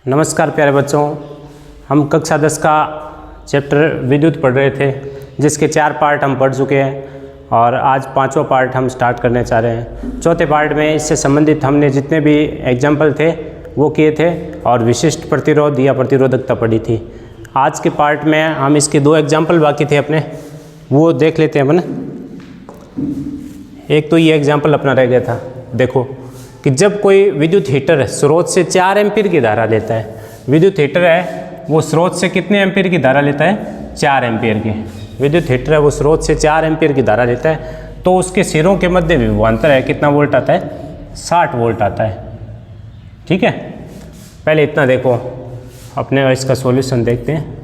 नमस्कार प्यारे बच्चों, हम कक्षा 10 का चैप्टर विद्युत पढ़ रहे थे, जिसके 4 पार्ट हम पढ़ चुके हैं और आज 5वां पार्ट हम स्टार्ट करने चाह रहे हैं। चौथे पार्ट में इससे संबंधित हमने जितने भी एग्जाम्पल थे वो किए थे और विशिष्ट प्रतिरोध या प्रतिरोधकता पढ़ी थी। आज के पार्ट में हम इसके 2 एग्जाम्पल बाकी थे अपने, वो देख लेते हैं अपन। एक तो ये एग्जाम्पल अपना रह गया था, देखो कि जब कोई विद्युत हीटर स्रोत से 4 एम्पीयर की धारा लेता है, विद्युत हीटर है वो स्रोत से कितने एम्पीयर की धारा लेता है? 4 एम्पीयर की। विद्युत हीटर है वो स्रोत से 4 एम्पीयर की धारा लेता है, तो उसके सिरों के मध्य विभवांतर है कितना वोल्ट आता है? 60 वोल्ट आता है। ठीक है, पहले इतना देखो, अपने इसका सॉल्यूशन देखते हैं।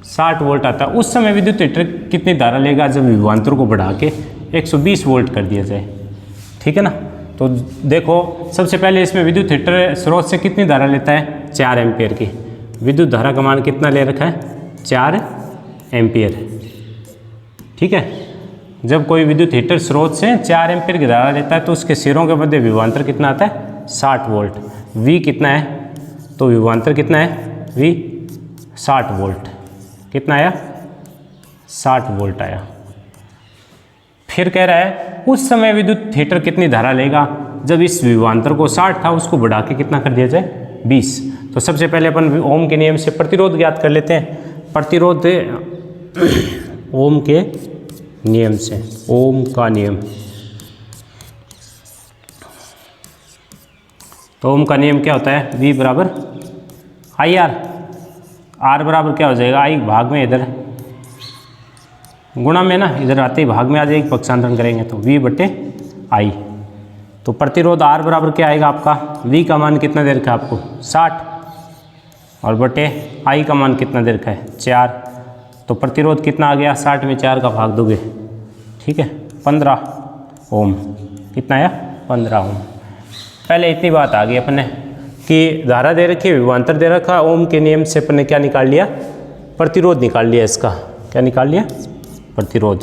60 वोल्ट आता है। उस समय विद्युत हीटर कितनी धारा लेगा जब विभवांतर को बढ़ा के 120 वोल्ट कर दिया जाए? ठीक है ना। तो देखो, सबसे पहले इसमें विद्युत हीटर स्रोत से कितनी धारा लेता है? 4 एम्पीयर की। विद्युत धारा का मान कितना ले रखा है? 4 एम्पीयर। ठीक है, जब कोई विद्युत हीटर स्रोत से 4 एम्पीयर की धारा लेता है तो उसके सिरों के मध्य विभवांतर कितना आता है? 60 वोल्ट। V कितना है? तो विभवांतर कितना है? V 60 volt. कितना आया? 60 वोल्ट आया। फिर कह रहा है उस समय विद्युत हीटर कितनी धारा लेगा जब इस विभवांतर को 60 था उसको बढ़ा के कितना कर दिया जाए? 20। तो सबसे पहले अपन ओम के नियम से प्रतिरोध ज्ञात कर लेते हैं। प्रतिरोध ओम के नियम से, ओम का नियम। तो ओम का नियम क्या होता है? V बराबर IR। R बराबर क्या हो जाएगा? I भाग में इधर गुणा में ना, इधर आते ही भाग में आ जाएगी, पक्षांतरण करेंगे तो V बटे I। तो प्रतिरोध R बराबर क्या आएगा आपका? V का मान कितना दे रखा है आपको? 60, और बटे I का मान कितना दे रखा है? 4। तो प्रतिरोध कितना आ गया? 60 में 4 का भाग दोगे, ठीक है, 15 ओम। कितना आया? 15 ओम। पहले इतनी बात आ गई अपने कि धारा दे रखी है, विभवांतर दे रखा। ओम के नियम से अपन ने क्या निकाल लिया? प्रतिरोध निकाल लिया। इसका क्या निकाल लिया? प्रतिरोध।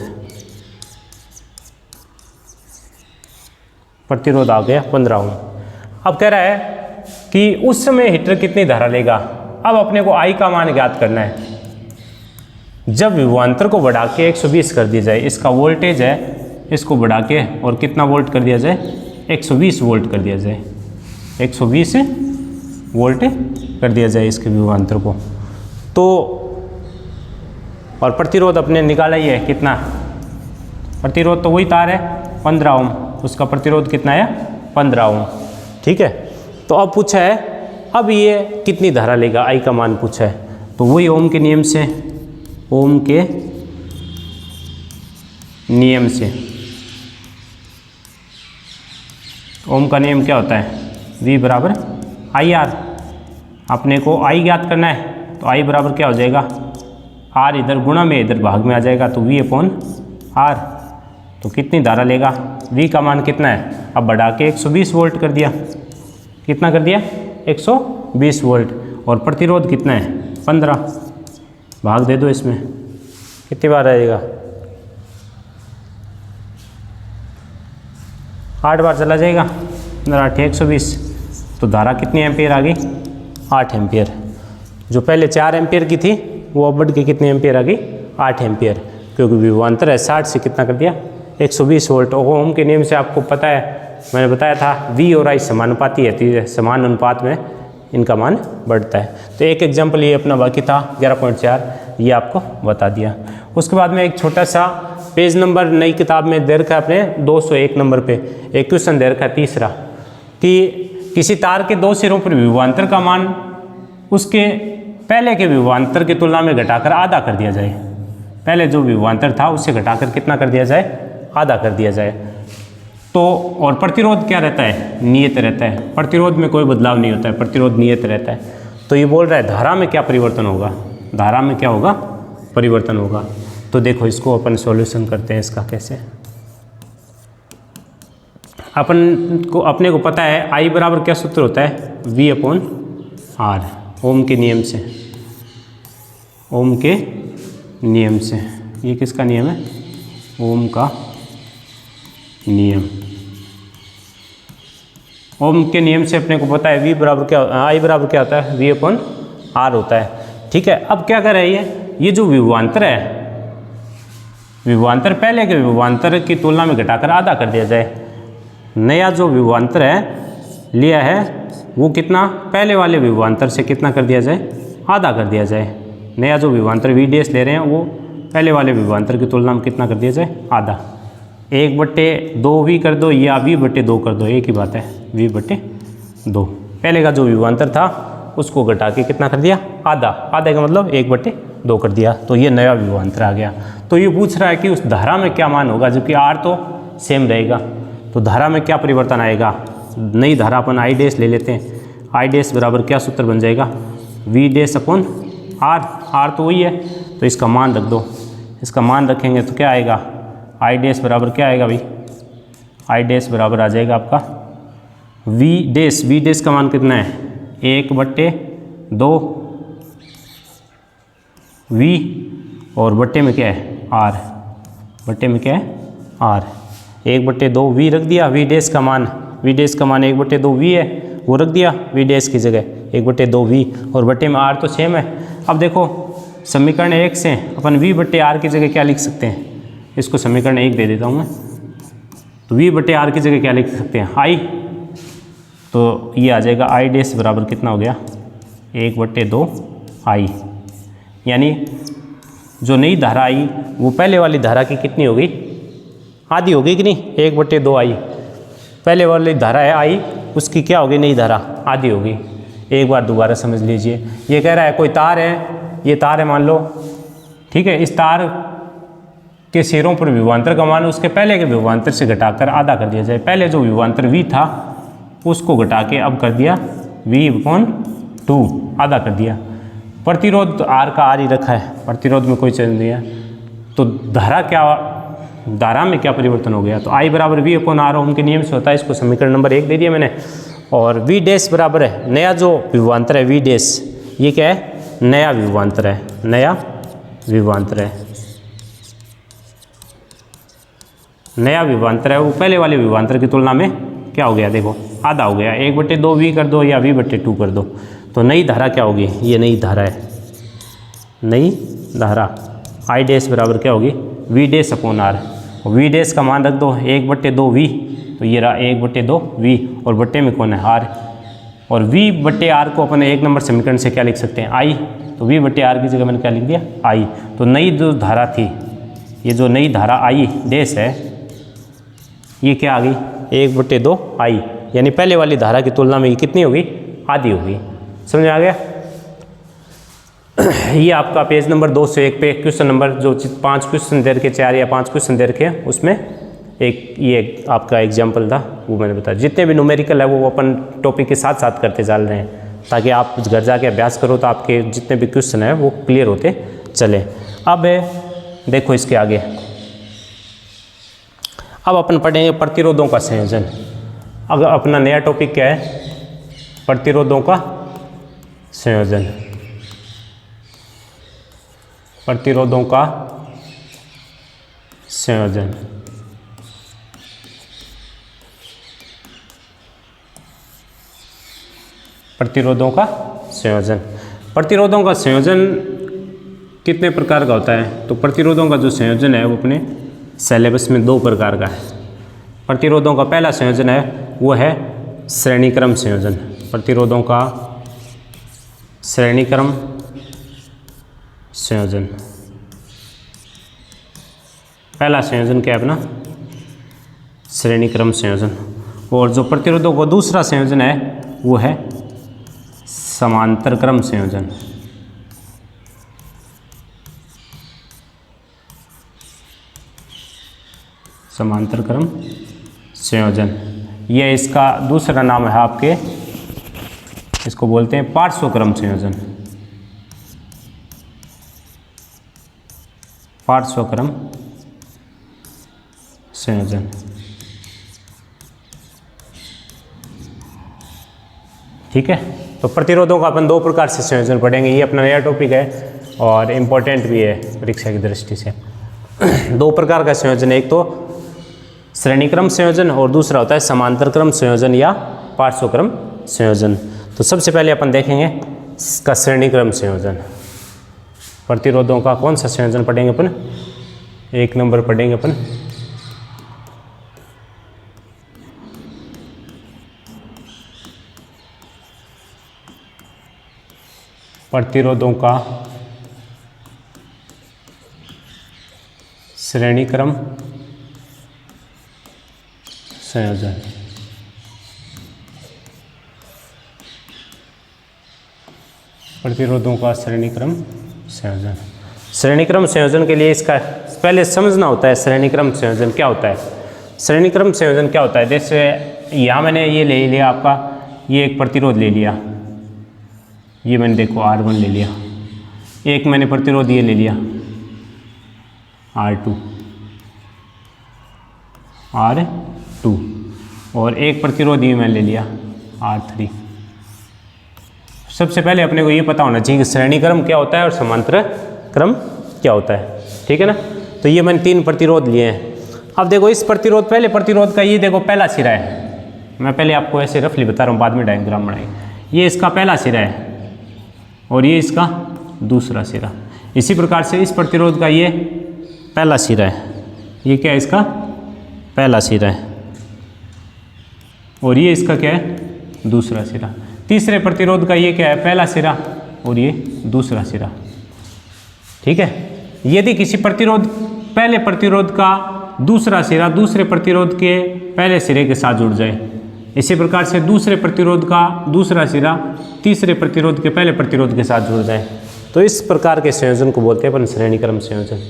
प्रतिरोध आ गया 15 ओम। अब कह रहा है कि उस समय हीटर कितनी धारा लेगा। अब अपने को I का मान ज्ञात करना है जब विभवांतर को बढ़ा के 120 कर दिया जाए। इसका वोल्टेज है, इसको बढ़ा के और कितना वोल्ट कर दिया जाए? 120 वोल्ट कर दिया जाए। 120 वोल्ट कर दिया जाए इसके विभवांतर को। तो और प्रतिरोध अपने निकाला ही है कितना? प्रतिरोध तो वही तार है 15 ओम, उसका प्रतिरोध कितना है? 15 ओम। ठीक है, तो अब पूछा है अब ये कितनी धारा लेगा, I का मान पूछा है। तो वही ओम के नियम से, ओम के नियम से, ओम का नियम क्या होता है? V बराबर IR। अपने को I ज्ञात करना है तो I बराबर क्या हो जाएगा? R इधर गुणा में इधर भाग में आ जाएगा, तो V अपॉन R। तो कितनी धारा लेगा? V का मान कितना है? अब बढ़ा के 120 वोल्ट कर दिया। कितना कर दिया? 120 वोल्ट। और प्रतिरोध कितना है? 15। भाग दे दो इसमें, कितनी बार आएगा? 8 बार चला जाएगा। 8 120। तो धारा कितनी एम्पियर आ गई? 8 एम्पियर। जो पहले 4 एम्पियर की थी वो अब बढ़ के कितने एम्पियर आ गई? 8 एम्पियर, क्योंकि विभवांतर है 60 से कितना कर दिया? 120 वोल्ट। ओम के नियम से आपको पता है, मैंने बताया था V और I समानुपाती है, समान अनुपात में इनका मान बढ़ता है। तो एक एग्जाम्पल ये अपना बाकी था 11.4, ये आपको बता दिया। उसके बाद में एक छोटा सा पेज नंबर नई किताब में दे रखा है अपने 201 नंबर पे एक क्वेश्चन दे रखा है तीसरा, कि किसी तार के 2 सिरों पर विभवांतर का मान उसके पहले के विभवांतर की तुलना में घटाकर आधा कर दिया जाए। पहले जो विभवांतर था उससे घटाकर कितना कर दिया जाए? आधा कर दिया जाए। तो और प्रतिरोध क्या रहता है? नियत रहता है। प्रतिरोध में कोई बदलाव नहीं होता है, प्रतिरोध नियत रहता है। तो ये बोल रहा है धारा में क्या परिवर्तन होगा? धारा में क्या होगा? परिवर्तन होगा। तो देखो इसको अपन सॉल्यूशन करते हैं इसका कैसे। अपने को पता है I बराबर क्या सूत्र होता है? V upon R। ओम के नियम से, ओम के नियम से। ये किसका नियम है? ओम का नियम। ओम के नियम से अपने को पता है V बराबर क्या, I बराबर क्या होता है, V/R होता है। ठीक है, अब क्या कर रही है, ये जो विभवांतर है, विभवांतर पहले के विभवांतर की तुलना में घटाकर आधा कर दिया जाए। नया जो विभवांतर है लिया है वो कितना, पहले वाले विभवांतर से कितना कर दिया जाए, आधा कर दिया जाए। नया जो विभवांतर V' ले रहे हैं वो पहले वाले विभवांतर की तुलना में कितना कर दिया जाए, आधा। 1/2V कर दो या V/2 कर दो, एक ही बात है, V/2। पहले का जो विभवांतर था उसको घटा के कितना कर दिया, आधा। आधे का मतलब 1/2 कर दिया, तो ये नया विभवांतर आ गया। तो ये पूछ रहा है कि उस धारा में क्या मान होगा, जबकि R तो सेम रहेगा, तो धारा में क्या परिवर्तन आएगा। नई धारा अपन I' ले लेते हैं, I' बराबर क्या सूत्र बन जाएगा, V'/R। R तो वही है, तो इसका मान रख दो। इसका मान रखेंगे तो क्या आएगा, I' बराबर क्या आएगा भाई, I' बराबर आ जाएगा आपका V' का मान कितना है, 1/2 V और बट्टे में क्या है, R। बट्टे में क्या है, R। 1/2 V रख दिया, V' का मान 1/2 V है, वो रख दिया V' की जगह 1/2 V, और बट्टे में R तो सेम है। अब देखो समीकरण 1 से अपन V/R की जगह क्या लिख सकते हैं, इसको समीकरण 1 दे देता हूँ मैं। तो V/R की जगह क्या लिख सकते हैं, I। तो ये आ जाएगा I' बराबर कितना हो गया, 1/2 I। यानी जो नई धारा आई वो पहले वाली धारा की कितनी हो गई, आधी हो गई कि नहीं, 1/2 I। पहले वाली धारा है I, उसकी क्या हो गई, नई धारा आधी हो गई। एक बार दोबारा समझ लीजिए, ये कह रहा है कोई तार है, ये तार है मान लो, ठीक है। इस तार के सिरों पर विभवांतर का मान उसके पहले के विभवांतर से घटाकर आधा कर दिया जाए। पहले जो विभवांतर V था उसको घटा के अब कर दिया V/2, आधा कर दिया। प्रतिरोध R का R ही रखा है, प्रतिरोध में कोई चेंज नहीं है। तो धारा में क्या परिवर्तन हो गया, तो I बराबर V/R ओम के नियम से होता है। इसको समीकरण नंबर 1 दे दिया मैंने। और V' बराबर है नया जो विभवांतर है V', ये क्या है, नया विभवांतर है, नया विभवांतर है। नया विभवांतर है वो पहले वाले विभवांतर की तुलना में क्या हो गया, देखो आधा हो गया। 1/2 V कर दो या V/2 कर दो, तो नई धारा क्या होगी, ये नई धारा है। नई धारा I' बराबर क्या होगी, V'/R। V' का मान रख दो 1/2 V, तो ये रहा 1/2 V, और बट्टे में कौन है, R। और V/R को अपन 1 नंबर समीकरण से क्या लिख सकते हैं, I। तो V/R की जगह मैंने क्या लिख दिया, I। तो नई जो धारा थी, ये जो नई धारा I' है, ये क्या आ गई, 1/2 I। यानी पहले वाली धारा की तुलना में ये कितनी होगी, आधी होगी। समझ में आ गया। ये आपका पेज नंबर 201 पे क्वेश्चन नंबर जो 5 क्वेश्चन दे रखे, 4 या 5 क्वेश्चन दे रखे हैं, उसमें एक ये आपका एग्जाम्पल था, वो मैंने बताया। जितने भी न्यूमेरिकल है वो अपन टॉपिक के साथ साथ करते चल रहे हैं, ताकि आप घर जाके अभ्यास करो तो आपके जितने भी क्वेश्चन हैं वो क्लियर होते चले। अब देखो इसके आगे, अब अपन पढ़ेंगे प्रतिरोधों का संयोजन। अगर अपना नया टॉपिक क्या है, प्रतिरोधों का संयोजन। प्रतिरोधों का संयोजन। प्रतिरोधों का संयोजन। प्रतिरोधों का संयोजन कितने प्रकार का होता है, तो प्रतिरोधों का जो संयोजन है वो अपने सिलेबस में 2 प्रकार का है। प्रतिरोधों का पहला संयोजन है वो है श्रेणीक्रम संयोजन। प्रतिरोधों का श्रेणीक्रम संयोजन, पहला संयोजन क्या है अपना, श्रेणीक्रम संयोजन। और जो प्रतिरोधों का दूसरा संयोजन है वो है समांतर क्रम संयोजन। समांतर क्रम संयोजन, यह इसका दूसरा नाम है आपके, इसको बोलते हैं पार्श्वक्रम संयोजन। पार्श्वक्रम संयोजन। ठीक है, तो प्रतिरोधों का अपन 2 प्रकार से संयोजन पढ़ेंगे। ये अपना नया टॉपिक है और इम्पोर्टेंट भी है परीक्षा की दृष्टि से। 2 प्रकार का संयोजन, एक तो श्रेणीक्रम संयोजन और दूसरा होता है समांतर क्रम संयोजन या पार्श्वक्रम संयोजन। तो सबसे पहले अपन देखेंगे इसका श्रेणी क्रम संयोजन। प्रतिरोधों का कौन सा संयोजन पढ़ेंगे अपन? 1 नंबर पढ़ेंगे अपन प्रतिरोधों का श्रेणी क्रम संयोजन। प्रतिरोधों का श्रेणी क्रम संयोजन। श्रेणी क्रम संयोजन के लिए इसका पहले समझना होता है श्रेणी क्रम संयोजन क्या होता है। श्रेणी क्रम संयोजन क्या होता है? जैसे यहाँ मैंने ये ले लिया आपका, ये एक प्रतिरोध ले लिया, ये मैंने देखो R1 ले लिया, एक मैंने प्रतिरोध ये ले लिया R2 और एक प्रतिरोध ये मैंने ले लिया R3। सबसे पहले अपने को ये पता होना चाहिए कि श्रेणी क्रम क्या होता है और समांतर क्रम क्या होता है, ठीक है ना। तो ये मैंने 3 प्रतिरोध लिए हैं। अब देखो इस प्रतिरोध, पहले प्रतिरोध का ये देखो पहला सिरा है, मैं पहले आपको ऐसे रफली बता रहा हूँ, बाद में डायग्राम बनाएंगे। ये इसका पहला सिरा है और ये इसका दूसरा सिरा। इसी प्रकार से इस प्रतिरोध का ये पहला सिरा है, ये क्या है इसका पहला सिरा है और ये इसका क्या है दूसरा सिरा। तीसरे प्रतिरोध का ये क्या है पहला सिरा और ये दूसरा सिरा, ठीक है। यदि किसी प्रतिरोध पहले प्रतिरोध का दूसरा सिरा दूसरे प्रतिरोध के पहले सिरे के साथ जुड़ जाए, इसी प्रकार से दूसरे प्रतिरोध का दूसरा सिरा तीसरे प्रतिरोध के पहले प्रतिरोध के साथ जुड़ जाए, तो इस प्रकार के संयोजन को बोलते हैं अपन श्रेणी क्रम संयोजन।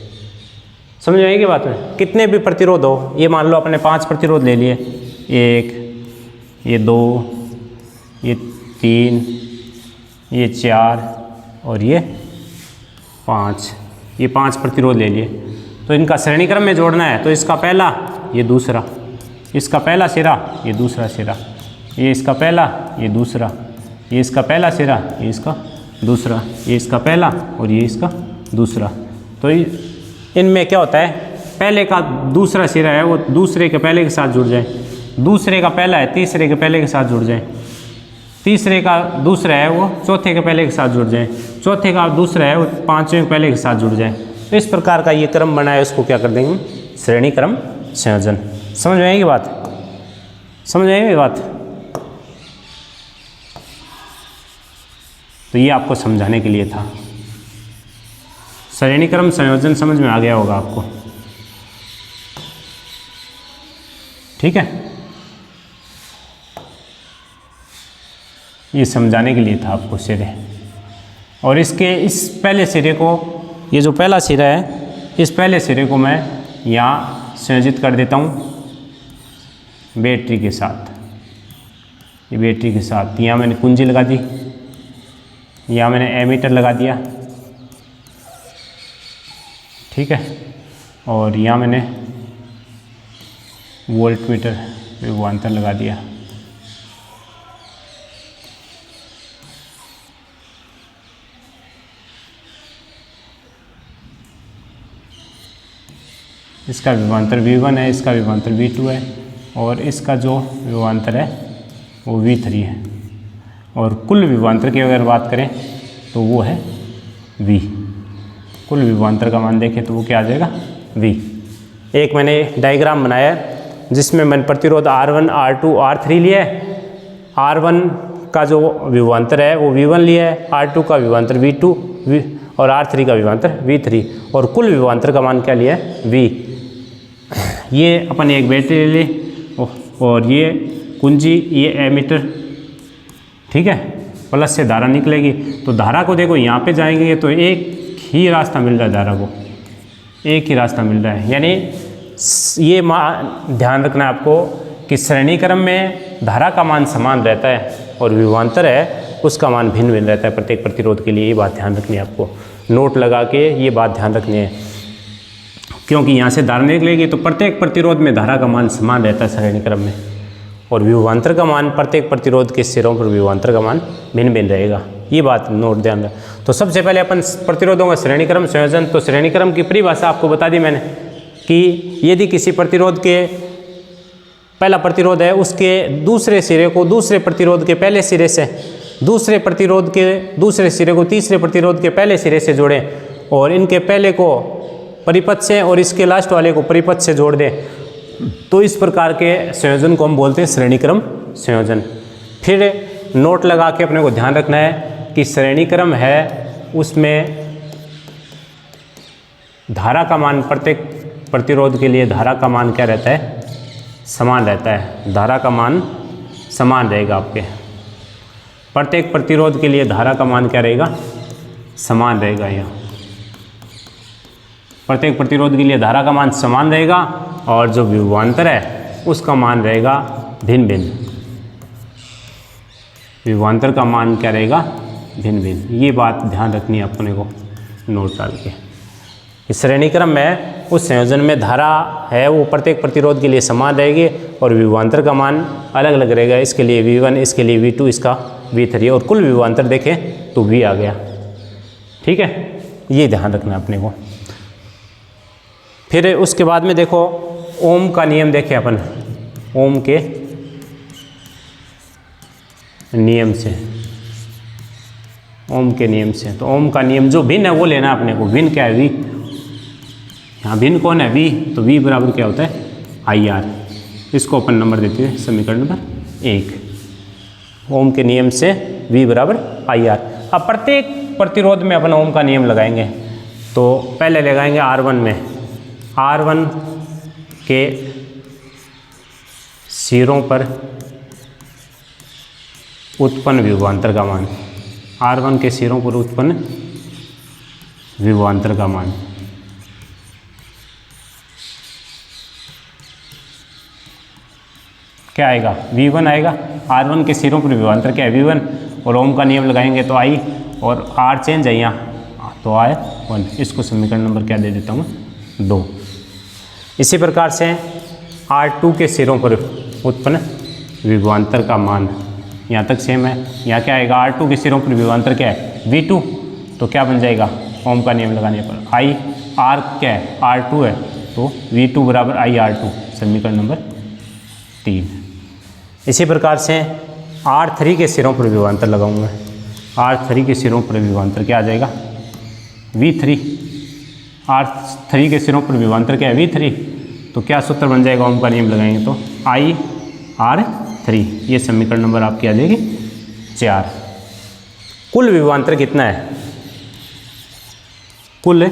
समझ आएगी बात में? कितने भी प्रतिरोध हो, ये मान लो अपने 5 प्रतिरोध ले लिए, 1, ये 2, ये 3, ये 4 और ये 5, ये 5 प्रतिरोध ले लिए। तो इनका श्रेणी क्रम में जोड़ना है, तो इसका पहला ये दूसरा, इसका पहला सिरा ये दूसरा सिरा, ये इसका पहला ये दूसरा, ये इसका पहला सिरा ये इसका दूसरा, ये इसका पहला और ये इसका दूसरा। तो इनमें क्या होता है, पहले का दूसरा सिरा है वो दूसरे के पहले के साथ जुड़ जाए, दूसरे का पहला है तीसरे के पहले के साथ जुड़ जाए, तीसरे का दूसरा है वो चौथे के पहले के साथ जुड़ जाए, चौथे का दूसरा है वो पांचवें के पहले के साथ जुड़ जाए। तो इस प्रकार का ये क्रम बना है, उसको क्या कर देंगे श्रेणी क्रम संयोजन। समझ में आएगी बात? समझ में आएगी बात? तो ये आपको समझाने के लिए था। श्रेणी क्रम संयोजन समझ में आ गया होगा आपको, ठीक है। ये समझाने के लिए था आपको सिरे। और इसके इस पहले सिरे को, ये जो पहला सिरा है, इस पहले सिरे को मैं यहाँ संयोजित कर देता हूँ बैटरी के साथ। ये बैटरी के साथ यहाँ मैंने कुंजी लगा दी, यहाँ मैंने एमीटर लगा दिया, ठीक है। और यहाँ मैंने वोल्टमीटर विभवांतर लगा दिया। इसका विभवांतर V1 है, इसका विभवांतर V2 है और इसका जो विभवांतर है वो V3 है। और कुल विभवांतर की अगर बात करें तो वो है V। कुल विभवांतर का मान देखें तो वो क्या आ जाएगा V। एक मैंने डायग्राम बनाया है जिसमें मैंने प्रतिरोध R1, R2, R3 लिया है। R1 का जो विभवांतर है वो V1 लिया है, R2 का विभवांतर V2 और R3 का विभवांतर V3 और कुल विभवांतर का मान क्या लिया है V। ये अपन एक बैटरी ले ली और ये कुंजी, ये एमीटर, ठीक है। प्लस से धारा निकलेगी तो धारा को देखो यहाँ पे जाएंगे तो एक ही रास्ता मिल रहा है, धारा को एक ही रास्ता मिल रहा है। यानी ये ध्यान रखना है आपको कि श्रेणी क्रम में धारा का मान समान रहता है और विभवांतर है उसका मान भिन्न भिन्न रहता है प्रत्येक प्रतिरोध के लिए। ये बात ध्यान रखनी है आपको, नोट लगा के ये बात ध्यान रखनी है, क्योंकि यहाँ से धारा निकलेगी तो प्रत्येक प्रतिरोध में धारा का मान समान रहता है श्रेणी क्रम में, और विभवांतर का मान प्रत्येक प्रतिरोध के सिरों पर विभवांतर का मान भिन्न भिन्न रहेगा। ये बात नोट ध्यान रख। तो सबसे पहले अपन प्रतिरोधों का श्रेणी क्रम संयोजन। तो श्रेणी क्रम की परिभाषा आपको बता दी मैंने कि यदि किसी प्रतिरोध के पहला प्रतिरोध है उसके दूसरे सिरे को दूसरे प्रतिरोध के पहले सिरे से, दूसरे प्रतिरोध के दूसरे सिरे को तीसरे प्रतिरोध के पहले सिरे से जोड़ें और इनके पहले को परिपथ से और इसके लास्ट वाले को परिपथ से जोड़ दें, तो इस प्रकार के संयोजन को हम बोलते हैं श्रेणी क्रम संयोजन। फिर नोट लगा के अपने को ध्यान रखना है कि श्रेणी क्रम है उसमें धारा का मान प्रत्येक प्रतिरोध के लिए धारा का मान क्या रहता है, समान रहता है। धारा का मान समान रहेगा आपके प्रत्येक प्रतिरोध के लिए, धारा का मान क्या रहेगा, समान रहेगा। यहाँ प्रत्येक प्रतिरोध के लिए धारा का मान समान रहेगा और जो विभवांतर है उसका मान रहेगा भिन्न भिन्न। विभवांतर का मान क्या रहेगा, भिन्न भिन्न। ये बात ध्यान रखनी है अपने को नोट डाल के। इस श्रेणी क्रम में उस संयोजन में धारा है वो प्रत्येक प्रतिरोध के लिए समान रहेगी और विभवांतर का मान अलग अलग रहेगा। इसके लिए V1, इसके लिए V2, इसका V3 और कुल विभवांतर देखें तो V आ गया। ठीक है, ये ध्यान रखना अपने को। फिर उसके बाद में देखो ओम का नियम देखें अपन, ओम के नियम से, ओम के नियम से। तो ओम का नियम जो भिन्न है वो लेना अपने को। भिन्न क्या है, V। यहाँ भिन्न कौन है, V। तो V बराबर क्या होता है, IR। इसको अपन नंबर देते हैं समीकरण नंबर 1। ओम के नियम से V बराबर IR। अब प्रत्येक प्रतिरोध में अपन ओम का नियम लगाएंगे। तो पहले लगाएंगे R1 में, R1 के सिरों पर उत्पन्न विभवांतर का मान, R1 के सिरों पर उत्पन्न विभवांतर का मान। क्या आएगा, V1 आएगा। R1 के सिरों पर विभवांतर क्या है, V1। और ओम का नियम लगाएंगे तो I और R चेंज है यहाँ तो आए 1। इसको समीकरण नंबर क्या दे देता हूँ, 2। इसी प्रकार से R2 के सिरों पर उत्पन्न विभवांतर का मान, यहाँ तक सेम है। यहाँ क्या आएगा, R2 के सिरों पर विभवांतर क्या है, V2। तो क्या बन जाएगा, ओम का नियम लगाने पर I R क्या है, R2 है, तो V2 बराबर I R2, समीकरण नंबर 3। इसी प्रकार से R3 के सिरों पर विभवांतर लगाऊंगा। R3 के सिरों पर विभवांतर क्या आ जाएगा, V3। R3 के सिरों पर विभवांतर क्या है, V3। तो क्या सूत्र बन जाएगा, ओम का नियम लगाएंगे तो I R3। ये समीकरण नंबर आपकी आ जाएगी 4। कुल विभवांतर कितना है, कुल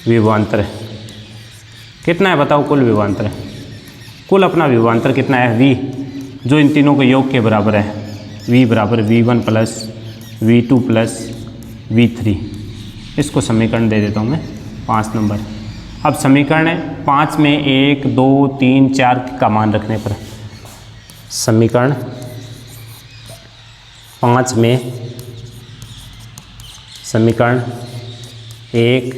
विभवांतर कितना है बताओ, कुल विभवांतर है। कुल अपना विभवांतर कितना है, V, जो इन तीनों के योग के बराबर है। V बराबर V1 plus V2 plus V3। इसको समीकरण दे देता हूँ मैं 5 नंबर। अब समीकरण 5 में 1, 2, 3, 4 का मान रखने पर, समीकरण 5 में समीकरण 1,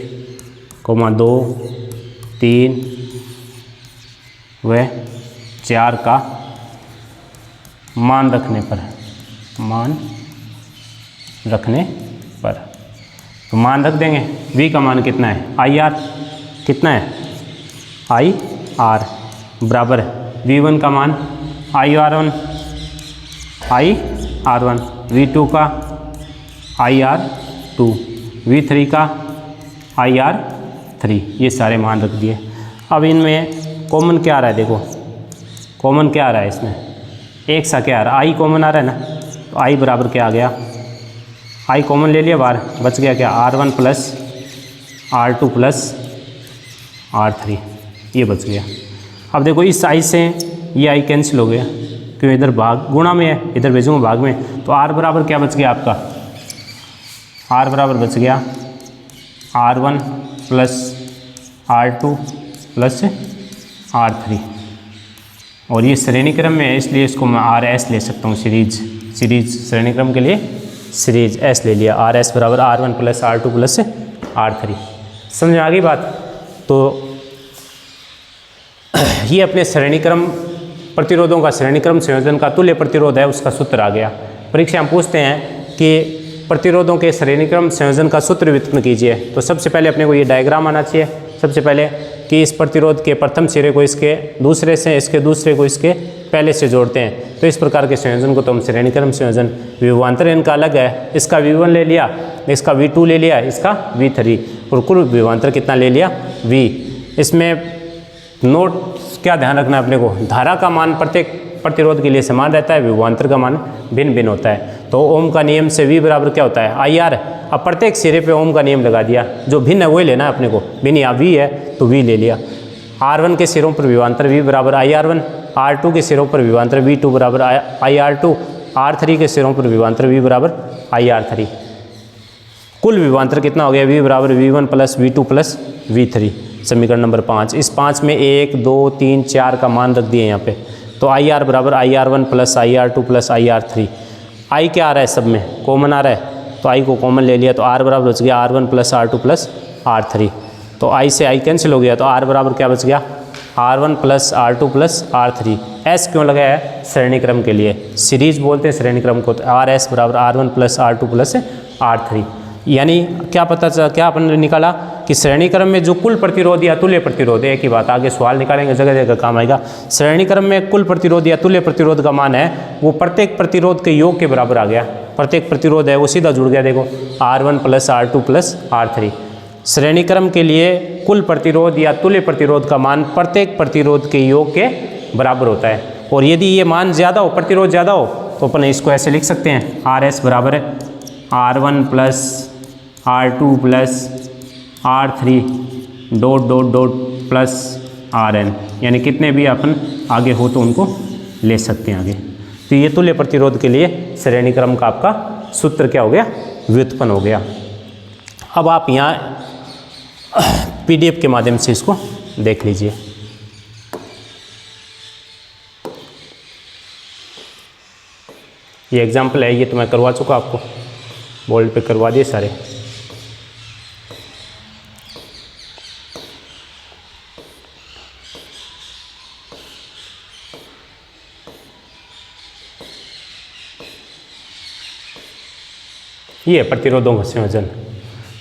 2, 3 व 4 का मान रखने पर, तो मान रख देंगे। V का मान कितना है, IR कितना है, IR बराबर V1 का मान IR1, V2 का IR2, V3 का IR3। ये सारे मान रख दिए। अब इनमें कॉमन क्या आ रहा है, देखो कॉमन क्या आ रहा है इसमें, एक सा क्या आ रहा है, I कॉमन आ रहा है ना। तो I बराबर क्या आ गया, I कॉमन ले लिया बाहर, बच गया क्या, R1 plus R2 plus R3, ये बच गया। अब देखो इस I से ये I कैंसिल हो गया, क्यों, इधर भाग गुणा में है, इधर भेजूँगा भाग में। तो R बराबर क्या बच गया आपका, R बराबर बच गया R1 plus R2 plus R3। और ये श्रेणी क्रम में है इसलिए इसको मैं RS ले सकता हूँ, सीरीज श्रेणी क्रम के लिए सीरीज S ले लिया। RS बराबर R1 plus R2 plus R3। समझ में आ गई बात। तो ये अपने श्रेणी क्रम प्रतिरोधों का श्रेणी क्रम संयोजन का तुल्य प्रतिरोध है, उसका सूत्र आ गया। परीक्षा में पूछते हैं कि प्रतिरोधों के श्रेणी क्रम संयोजन का सूत्र व्युत्पन्न कीजिए। तो सबसे पहले अपने को ये डायग्राम आना चाहिए। सबसे पहले कि इस प्रतिरोध के प्रथम सिरे को इसके दूसरे से, इसके दूसरे को इसके पहले से जोड़ते हैं। तो इस प्रकार के संयोजन को तो हम श्रेणी क्रम संयोजन, विभवांतर इनका अलग है, इसका V1 ले लिया, इसका V2 ले लिया, इसका V3 और कुल विभवांतर कितना ले लिया V। इसमें नोट क्या ध्यान रखना है अपने को, धारा का मान प्रत्येक प्रतिरोध के लिए समान रहता है, विभवांतर का मान भिन्न भिन्न होता है। तो ओम का नियम से V बराबर क्या होता है IR। अब प्रत्येक सिरे पे ओम का नियम लगा दिया, जो भिन्न है वही लेना है अपने को, भिन्न या V है तो V ले लिया। R1 के सिरों पर विभवांतर V बराबर IR1, R2 के सिरों पर विभवांतर V2 बराबर IR2, R3 के सिरों पर विभवांतर V बराबर IR3। कुल विभवांतर कितना हो गया, V बराबर V1 plus V2 plus V3, समीकरण नंबर 5। इस 5 में 1 2 3 4 का मान रख दिए यहाँ पे। तो IR बराबर IR1 plus IR2 plus IR3। I क्या आ रहा है, सब में कॉमन आ रहा है, तो I को कॉमन ले लिया, तो R बराबर बच गया R1 plus R2 plus R3। तो I से I कैंसिल हो गया, तो R बराबर क्या बच गया, R1 plus R2 plus R3। S क्यों लगाया है, श्रेणी क्रम के लिए, सीरीज बोलते हैं श्रेणी क्रम को। तो RS बराबर R1 plus R2 plus R3। यानी क्या पता चला, क्या अपन ने निकाला कि श्रेणी क्रम में जो कुल प्रतिरोध या तुल्य प्रतिरोध है, एक ही बात, आगे सवाल निकालेंगे जगह जगह काम आएगा। श्रेणी क्रम में कुल प्रतिरोध या तुल्य प्रतिरोध का मान है वो प्रत्येक प्रतिरोध के योग के बराबर आ गया। प्रत्येक प्रतिरोध है वो सीधा जुड़ गया, देखो R1 plus R2 plus R3। श्रेणी क्रम के लिए कुल प्रतिरोध या तुल्य प्रतिरोध का मान प्रत्येक प्रतिरोध के योग के बराबर होता है। और यदि ये मान ज़्यादा हो, प्रतिरोध ज़्यादा हो, तो अपन इसको ऐसे लिख सकते हैं, RS बराबर है R1 plus R2 plus R3 dot dot dot plus RN। यानी कितने भी अपन आगे हो तो उनको ले सकते हैं आगे। तो ये तुल्य प्रतिरोध के लिए श्रेणी क्रम का आपका सूत्र क्या हो गया, व्युत्पन्न हो गया। अब आप यहाँ PDF के माध्यम से इसको देख लीजिए। ये एग्जाम्पल है, ये तो मैं करवा चुका आपको, बोर्ड पे करवा दिए सारे। ये प्रतिरोधों का संयोजन।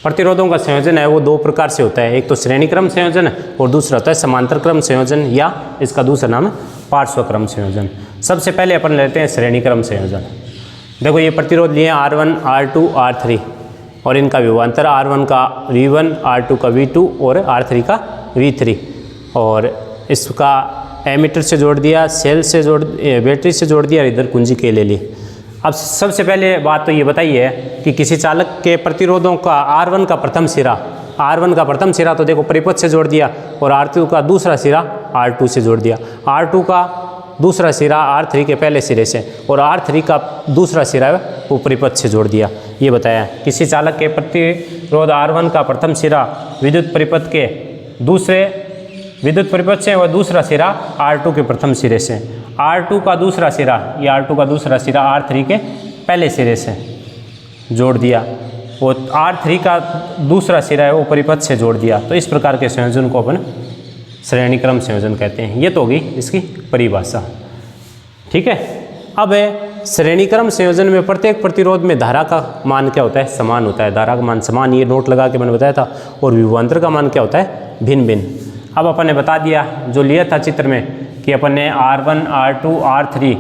प्रतिरोधों का संयोजन है वो दो प्रकार से होता है, एक तो श्रेणी क्रम संयोजन और दूसरा होता है समांतर क्रम संयोजन, या इसका दूसरा नाम है पार्श्व क्रम संयोजन। सबसे पहले अपन लेते हैं श्रेणी क्रम संयोजन। देखो ये प्रतिरोध लिए R1 R2 R3 और इनका विभवांतर R1 का V1, R2 का V2 और R3 का V3, और इसका एमीटर से जोड़ दिया, सेल से जोड़, बैटरी से जोड़ दिया, इधर कुंजी के ले ली। अब सबसे पहले बात तो ये बताइए कि किसी चालक के प्रतिरोधों का R1 का प्रथम सिरा, R1 का प्रथम सिरा तो देखो परिपथ से जोड़ दिया, और R2 का दूसरा सिरा R2 से जोड़ दिया, R2 का दूसरा सिरा R3 के पहले सिरे से, और R3 का दूसरा सिरा वो परिपथ से जोड़ दिया। ये बताया किसी चालक के प्रतिरोध R1 का प्रथम सिरा विद्युत परिपथ के दूसरे विद्युत परिपथ से और दूसरा सिरा R2 के प्रथम सिरे से, R2 का दूसरा सिरा, ये R2 का दूसरा सिरा R3 के पहले सिरे से जोड़ दिया, और R3 का दूसरा सिरा है वो परिपथ से जोड़ दिया। तो इस प्रकार के संयोजन को अपन श्रेणी क्रम संयोजन कहते हैं। ये तो होगी इसकी परिभाषा, ठीक है। अब है श्रेणी क्रम संयोजन में प्रत्येक प्रतिरोध में धारा का मान क्या होता है, समान होता है। धारा का मान समान, ये नोट लगा के मैंने बताया था। और विभवांतर का मान क्या होता है, भिन्न भिन्न। अब अपन ने बता दिया जो लिया था चित्र में कि अपन ने R1 R2 R3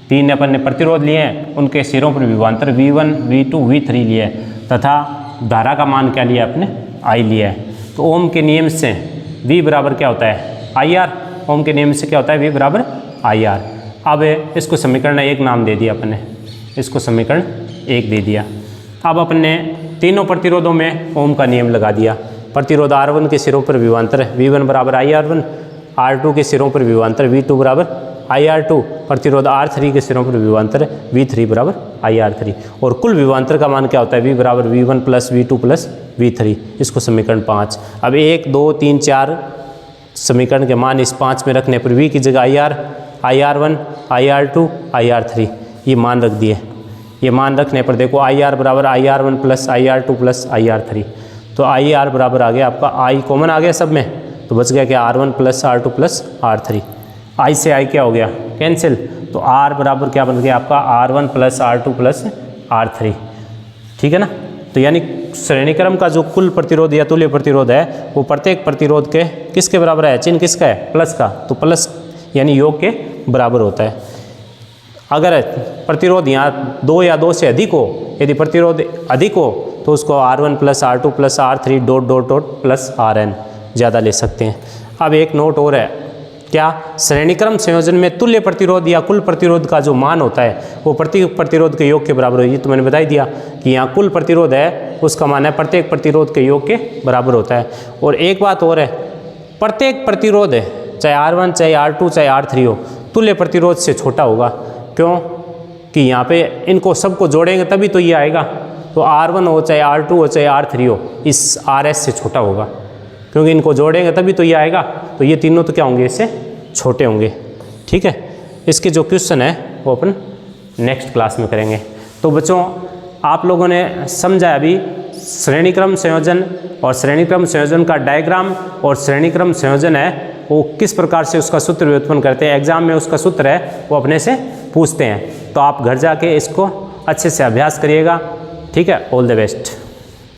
तीन अपन ने प्रतिरोध लिए हैं, उनके सिरों पर विभवांतर V1 V2 V3 लिए है, तथा धारा का मान क्या लिया अपने, I लिया है। तो ओम के नियम से V बराबर क्या होता है, IR। ओम के नियम से क्या होता है, V बराबर IR। अब इसको समीकरण 1 नाम दे दिया अपन ने, इसको समीकरण 1 दे दिया। अब अपन ने तीनों प्रतिरोधों में ओम का नियम लगा दिया। प्रतिरोध R1 के सिरों पर विभवांतर V1 बराबर IR1, R2 के सिरों पर विभवांतर V2 बराबर IR2, प्रतिरोध R3 के सिरों पर विभवांतर V3 बराबर IR3, और कुल विभवांतर का मान क्या होता है, V बराबर V1 plus V2 plus V3। इसको समीकरण 5। अब 1 2 3 4 समीकरण के मान इस 5 में रखने पर V की जगह IR, IR1, IR2, IR3 ये मान रख दिए। ये मान रखने पर देखो IR बराबर IR1 plus IR2 plus IR3, तो IR बराबर आ गया आपका, I कॉमन आ गया सब में, तो बच गया क्या, R1 plus R2 plus R3। I से I क्या हो गया, कैंसिल, तो R बराबर क्या बन गया आपका, R1 plus R2 plus R3, ठीक है ना। तो यानी श्रेणीक्रम का जो कुल प्रतिरोध या तुल्य प्रतिरोध है वो प्रत्येक प्रतिरोध के किसके बराबर है, चिन्ह किसका है, प्लस का, तो प्लस यानी योग के बराबर होता है। अगर प्रतिरोध यहाँ 2 या 2 से अधिक हो, यदि प्रतिरोध अधिक हो तो उसको R1 plus R2 plus R3 dot dot dot plus RN ज़्यादा ले सकते हैं। अब एक नोट और है, क्या, श्रेणीक्रम संयोजन में तुल्य प्रतिरोध या कुल प्रतिरोध का जो मान होता है वो प्रत्येक प्रतिरोध के योग के बराबर होगी। तो मैंने बता ही दिया कि यहाँ कुल प्रतिरोध है उसका मान है प्रत्येक प्रतिरोध के योग के बराबर होता है। और एक बात और है, प्रत्येक प्रतिरोध है चाहे R1 चाहे R2 चाहे R3 हो, तुल्य प्रतिरोध से छोटा होगा। क्यों कि यहाँ पे इनको सबको जोड़ेंगे तभी तो ये आएगा। तो R1 हो चाहे R2 हो चाहे R3 हो, इस RS से छोटा होगा, क्योंकि इनको जोड़ेंगे तभी तो ये आएगा। तो ये तीनों तो क्या होंगे, इससे छोटे होंगे। ठीक है, इसके जो क्वेश्चन है वो अपन नेक्स्ट क्लास में करेंगे। तो बच्चों आप लोगों ने समझा अभी श्रेणीक्रम संयोजन और श्रेणीक्रम संयोजन का डायग्राम, और श्रेणीक्रम संयोजन है वो किस प्रकार से उसका सूत्र व्युत्पन्न करते हैं। एग्जाम में उसका सूत्र है वो अपने से पूछते हैं। तो आप घर जाके इसको अच्छे से अभ्यास करिएगा। ठीक है, ऑल द बेस्ट।